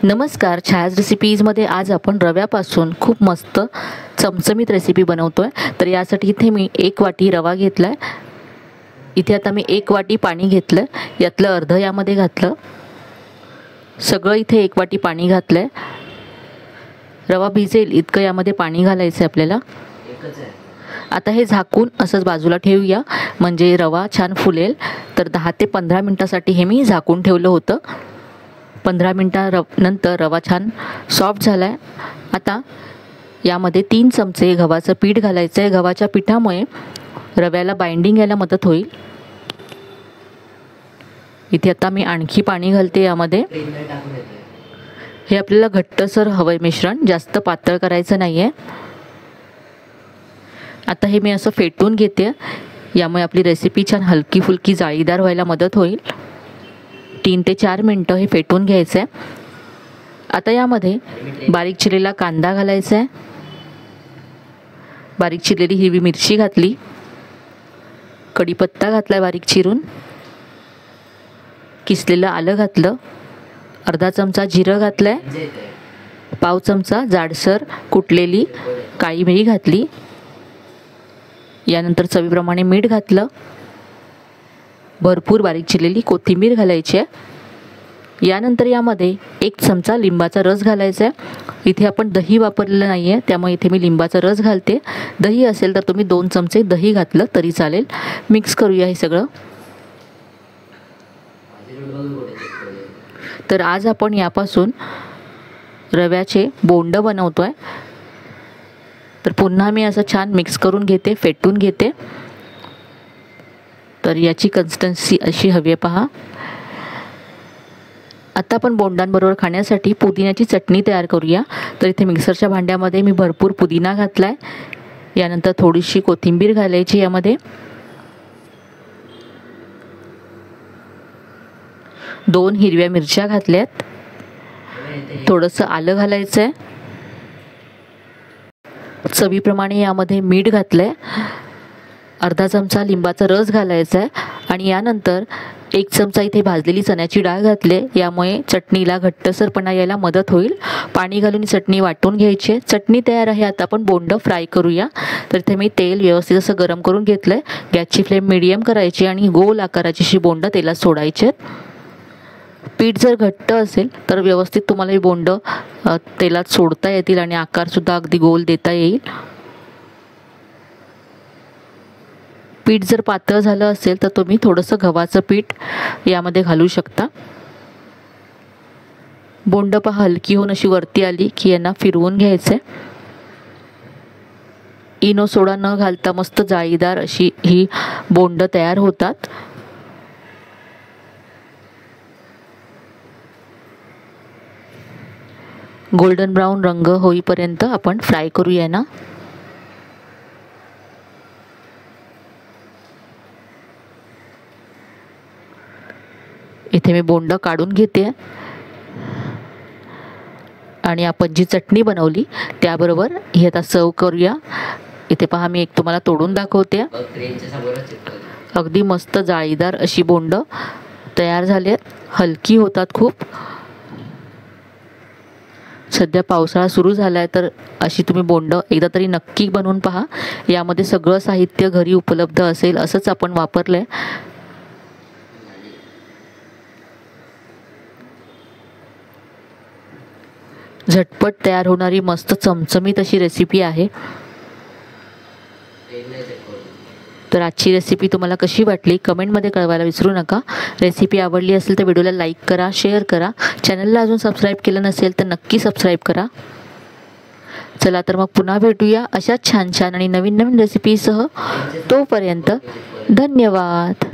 नमस्कार, छायाज रेसिपीजमध्ये आज आपण रव्यापासून खूप मस्त चमचमीत रेसिपी बनवतो आहे। तर यासाठी इथे मी 1 वाटी रवा घेतला आहे। इथे आता मी 1 वाटी पाणी घेतलं, यातलं अर्ध यामध्ये घातलं। सगळं इथे 1 वाटी पाणी घातलं आहे। रवा भिजेल इतकं यामध्ये पाणी घालायचं आहे आपल्याला। आता हे झाकून असंच बाजूला ठेवूया, म्हणजे रवा छान फुलेल। तर 10 ते 15 मिनिटासाठी हे मी झाकून ठेवलं होतं। 15 मिनिटानंतर रवा छान सॉफ्ट झाला आहे। आता यामध्ये 3 चमचे गव्हाचं पीठ घालायचं आहे। गव्हाच्या पिठामुळे रव्याला बाइंडिंग यायला मदत होईल। इथे आता मी आणखी पाणी घालते यामध्ये। हे आपल्याला घट्टसर हवंय मिश्रण, जास्त पातळ करायचं नाही आहे। आता हे मी असं फेटून घेते, यामुळे आपली रेसिपी छान हलकी फुलकी जाळीदार व्हायला मदत होईल। 3 ते 4 मिनिटं हे फेटून घ्यायचं आहे। आता यामध्ये बारीक चिरलेला कांदा घालायचा आहे, बारीक चिरलेली हिरवी मिरची घातली, कढीपत्ता घातला बारीक चिरून, किसलेलं आलं घातलं, अर्धा चमचा जिरं घातलंय, पाव चमचा जाडसर कुटलेली काळी मिरी घातली, यानंतर चवीप्रमाणे मीठ घातलं, भरपूर बारीक चिरलेली कोथिंबीर घालायची आहे। यानंतर यामध्ये 1 चमचा लिंबाचा रस घालायचा आहे। इथे आपण दही वापरलेलं नाही आहे, त्यामुळे इथे मी लिंबाचा रस घालते। दही असेल तर तुम्ही 2 चमचे दही घातलं तरी चालेल। मिक्स करूया हे सगळं। तर आज आपण यापासून रव्याचे बोंड बनवतो आहे। तर पुन्हा मी असं छान मिक्स करून घेते, फेटून घेते। तर याची कन्सिस्टन्सी अशी हवी आहे पहा। आता आपण बोंडांबरोबर खाण्यासाठी पुदिन्याची चटणी तयार करूया। तर इथे मिक्सरच्या भांड्यामध्ये मी भरपूर पुदिना घातलाय, यानंतर थोडीशी कोथिंबीर घालायची यामध्ये, 2 हिरव्या मिरच्या घातल्यात, थोडंसं आलं घालायचं आहे, चवीप्रमाणे यामध्ये मीठ घातलंय, अर्धा चमचा लिंबाचा रस घालायचा आहे, आणि यानंतर 1 चमचा इथे भाजलेली चण्याची डाळ घातले। यामुळे चटणीला घट्टसरपणा यायला मदत होईल। पाणी घालून चटणी वाटून घ्यायची। चटणी तयार आहे। आता आपण बोंड फ्राय करूया। तर इथे मी तेल व्यवस्थित असं गरम करून घेतलंय। गॅसची फ्लेम मीडियम करायची आणि गोल आकाराची अशी बोंड तेलात सोडायचे। पीठ जर घट्ट असेल तर व्यवस्थित तुम्हाला हे बोंड तेलात सोडता येतील आणि आकारसुद्धा अगदी गोल देता येईल। पीठ जर पातळ झालं असेल तर तुम्ही थोडंसं गव्हाचं पीठ यामध्ये घालू शकता। बोंड पहा हलकी होऊन अशी वरती आली की यांना फिरवून घ्यायचंय। इनो सोडा न घालता मस्त जाळीदार अशी ही बोंड तयार होतात। गोल्डन ब्राऊन रंग होईपर्यंत आपण फ्राय करूया ना। इथे मी बोंड काढून घेते आणि आपण जी चटणी बनवली त्याबरोबर हे आता सर्व करूया। इथे पहा मी एक तुम्हाला तोडून दाखवते। अगदी मस्त जाळीदार अशी बोंड तयार झाली आहेत, हलकी होतात खूप। सध्या पावसाळा सुरू झालाय तर अशी तुम्ही बोंड एकदा तरी नक्की बनवून पहा। यामध्ये सगळं साहित्य घरी उपलब्ध असेल असंच आपण वापरलंय। झटपट तयार होणारी मस्त चमचमीत अशी रेसिपी आहे। तर आजची रेसिपी तुम्हाला कशी वाटली कमेंटमध्ये कळवायला विसरू नका। रेसिपी आवडली असेल तर व्हिडिओला लाईक करा, शेअर करा। चॅनलला अजून सबस्क्राईब केलं नसेल तर नक्की सबस्क्राईब करा। चला तर मग पुन्हा भेटूया अशा छान छान आणि नवीन नवीन रेसिपीसह। तोपर्यंत धन्यवाद।